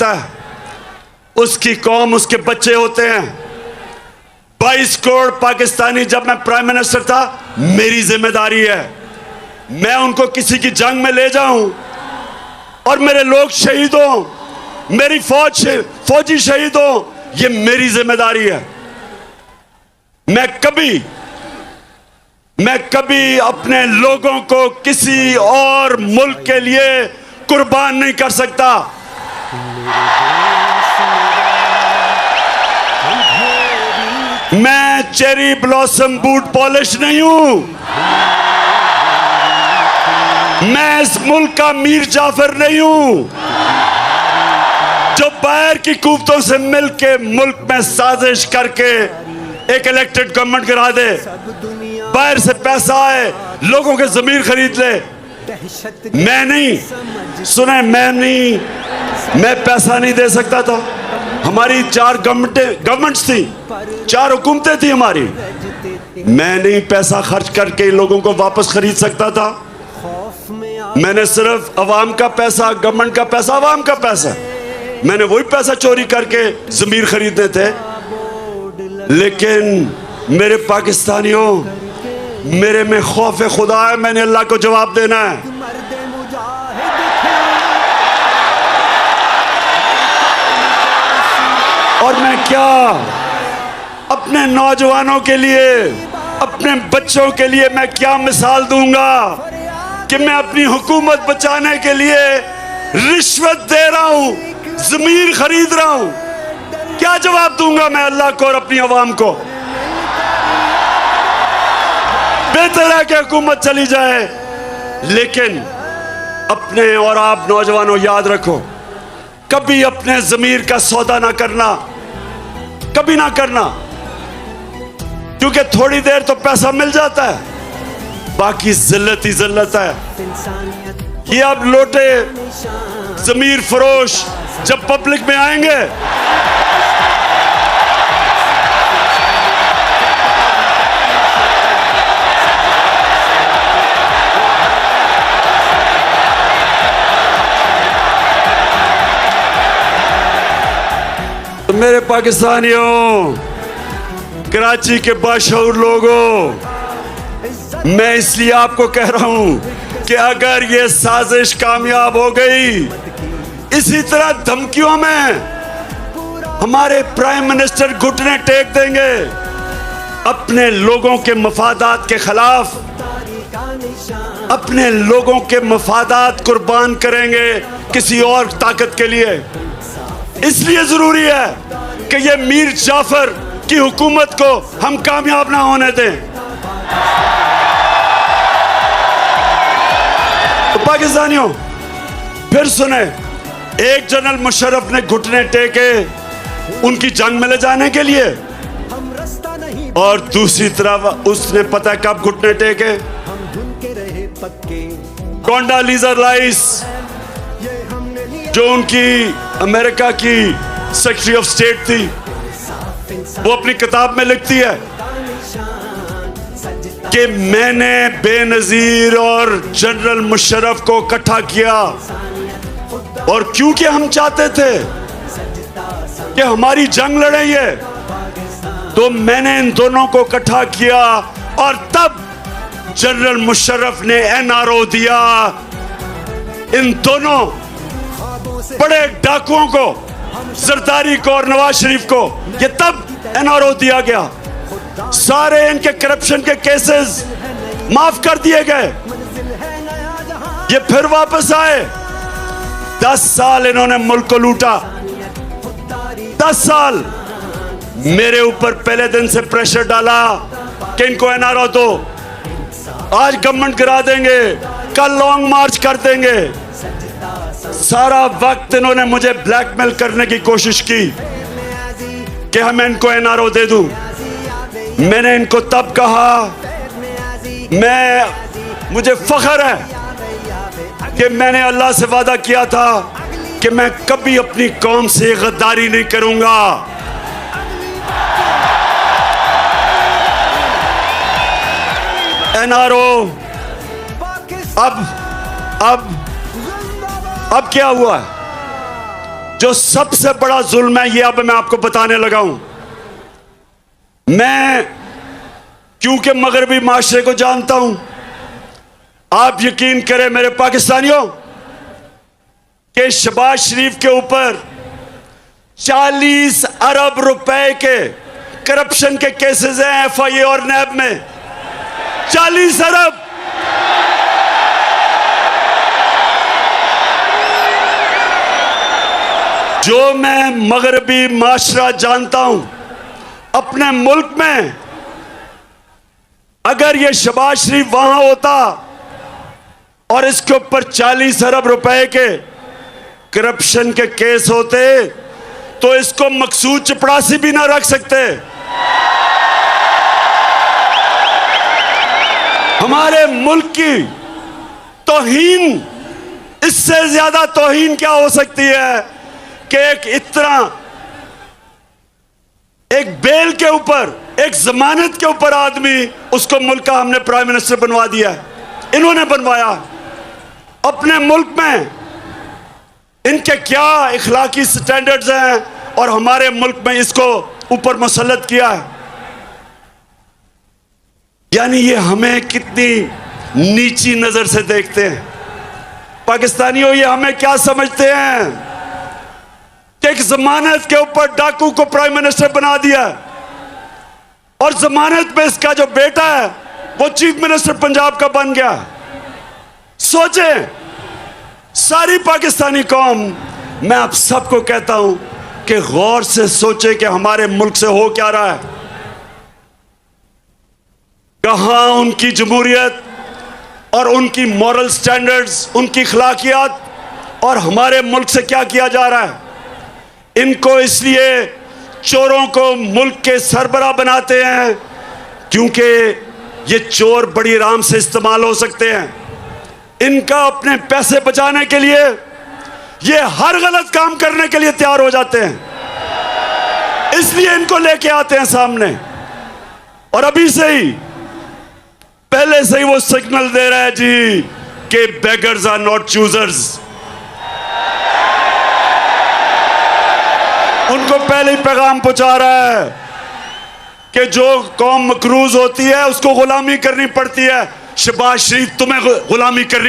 सकता है, उसकी कौम, उसके बच्चे होते हैं। 22 करोड़ पाकिस्तानी जब मैं प्राइम मिनिस्टर था, मेरी जिम्मेदारी है मैं उनको किसी की जंग में ले जाऊं और मेरे लोग शहीद हों, मेरी फौजी शहीद हों, ये मेरी जिम्मेदारी है। मैं कभी अपने लोगों को किसी और मुल्क के लिए कुर्बान नहीं कर सकता। मैं चेरी ब्लॉसम बूट पॉलिश नहीं हूं। मैं इस मुल्क का मीर जाफर नहीं हूं जो बाहर की कुव्वतों से मिलके मुल्क में साजिश करके एक इलेक्टेड गवर्नमेंट गिरा दे, बाहर से पैसा आए, लोगों के जमीर खरीद ले। मैं नहीं, सुने, मैं पैसा नहीं दे सकता था। हमारी 4 गवर्नमेंट्स थी, 4 हुकूमतें थी हमारी। मैं नहीं पैसा खर्च करके लोगों को वापस खरीद सकता था। मैंने सिर्फ अवाम का पैसा, गवर्नमेंट का पैसा, अवाम का पैसा, मैंने वही पैसा चोरी करके जमीर खरीदने थे। लेकिन मेरे पाकिस्तानियों, मेरे में खौफ खुदा है, मैंने अल्लाह को जवाब देना है। और मैं क्या अपने नौजवानों के लिए, अपने बच्चों के लिए मैं क्या मिसाल दूंगा कि मैं अपनी हुकूमत बचाने के लिए रिश्वत दे रहा हूं, जमीर खरीद रहा हूं? क्या जवाब दूंगा मैं अल्लाह को और अपनी अवाम को? बेहतर है कि हुकूमत चली जाए, लेकिन अपने और आप नौजवानों याद रखो, कभी अपने जमीर का सौदा ना करना, कभी ना करना, क्योंकि थोड़ी देर तो पैसा मिल जाता है, बाकी जिल्लत ही जिल्लत है। ये अब लोटे जमीर फरोश जब पब्लिक में आएंगे, तो मेरे पाकिस्तानियों, कराची के बाशऊर लोगों, मैं इसलिए आपको कह रहा हूं कि अगर ये साजिश कामयाब हो गई, इसी तरह धमकियों में हमारे प्राइम मिनिस्टर घुटने टेक देंगे, अपने लोगों के मफादात के खिलाफ, अपने लोगों के मफादात कुर्बान करेंगे किसी और ताकत के लिए। इसलिए जरूरी है कि ये मीर जाफर की हुकूमत को हम कामयाब ना होने दें। तो पाकिस्तानियों, फिर सुने, एक जनरल मुशर्रफ ने घुटने टेके उनकी जंग में ले जाने के लिए, और दूसरी तरफ उसने पता कब घुटने टेके, कोंडालीजा राइस, जो उनकी अमेरिका की सेक्रेटरी ऑफ स्टेट थी, वो अपनी किताब में लिखती है कि मैंने बेनजीर और जनरल मुशर्रफ को इकट्ठा किया, और क्योंकि हम चाहते थे कि हमारी जंग लड़े ये, तो मैंने इन दोनों को इकट्ठा किया, और तब जनरल मुशर्रफ ने एनआरओ दिया इन दोनों बड़े डाकुओं को, जरदारी को और नवाज शरीफ को। ये तब एनआरओ दिया गया, सारे इनके करप्शन के केसेस माफ कर दिए गए, ये फिर वापस आए। 10 साल इन्होंने मुल्क को लूटा, 10 साल मेरे ऊपर पहले दिन से प्रेशर डाला कि इनको एनआरओ दो, आज गवर्नमेंट गिरा देंगे, कल लॉन्ग मार्च कर देंगे। सारा वक्त इन्होंने मुझे ब्लैकमेल करने की कोशिश की कि हम इनको एनआरओ दे दूं। मैंने इनको तब कहा, मुझे फख्र है कि मैंने अल्लाह से वादा किया था कि मैं कभी अपनी कौम से गद्दारी नहीं करूंगा। एनआरओ अब क्या हुआ? जो सबसे बड़ा जुल्म है ये अब मैं आपको बताने लगा हूं। मैं क्योंकि मगरबी माशरे को जानता हूं, आप यकीन करें मेरे पाकिस्तानियों कि शहबाज शरीफ के ऊपर 40 अरब रुपए के करप्शन के केसेस हैं FIA और नैब में। 40 अरब। जो मैं मगरबी माशरा जानता हूं, अपने मुल्क में अगर ये शहबाज शरीफ वहां होता और इसके ऊपर 40 अरब रुपए के करप्शन के केस होते तो इसको मकसूद चपड़ासी भी ना रख सकते। हमारे मुल्क की तौहीन, इससे ज्यादा तौहीन क्या हो सकती है कि एक बेल के ऊपर, एक जमानत के ऊपर आदमी, उसको मुल्क का हमने प्राइम मिनिस्टर बनवा दिया। इन्होंने बनवाया। अपने मुल्क में इनके क्या इखलाकी स्टैंडर्ड्स हैं और हमारे मुल्क में इसको ऊपर मुसल्लत किया है। यानी ये हमें कितनी नीची नजर से देखते हैं। पाकिस्तानियों, ये हमें क्या समझते हैं कि एक जमानत के ऊपर डाकू को प्राइम मिनिस्टर बना दिया और जमानत में इसका जो बेटा है वो चीफ मिनिस्टर पंजाब का बन गया। सोचें, सारी पाकिस्तानी कौम, मैं आप सबको कहता हूं कि गौर से सोचें कि हमारे मुल्क से हो क्या रहा है। कहां उनकी जमहूरियत और उनकी मॉरल स्टैंडर्ड्स, उनकी अखलाकियात, और हमारे मुल्क से क्या किया जा रहा है। इनको इसलिए चोरों को मुल्क के सरबराह बनाते हैं क्योंकि ये चोर बड़ी आराम से इस्तेमाल हो सकते हैं। इनका अपने पैसे बचाने के लिए ये हर गलत काम करने के लिए तैयार हो जाते हैं, इसलिए इनको लेके आते हैं सामने। और अभी से ही, पहले से ही वो सिग्नल दे रहा है जी कि बेगर्स आर नॉट चूजर्स। उनको पहले ही पैगाम पहुंचा रहा है कि जो कौम मकरूज होती है उसको गुलामी करनी पड़ती है। शहबाज शरीफ तुम्हें गुलामी करनी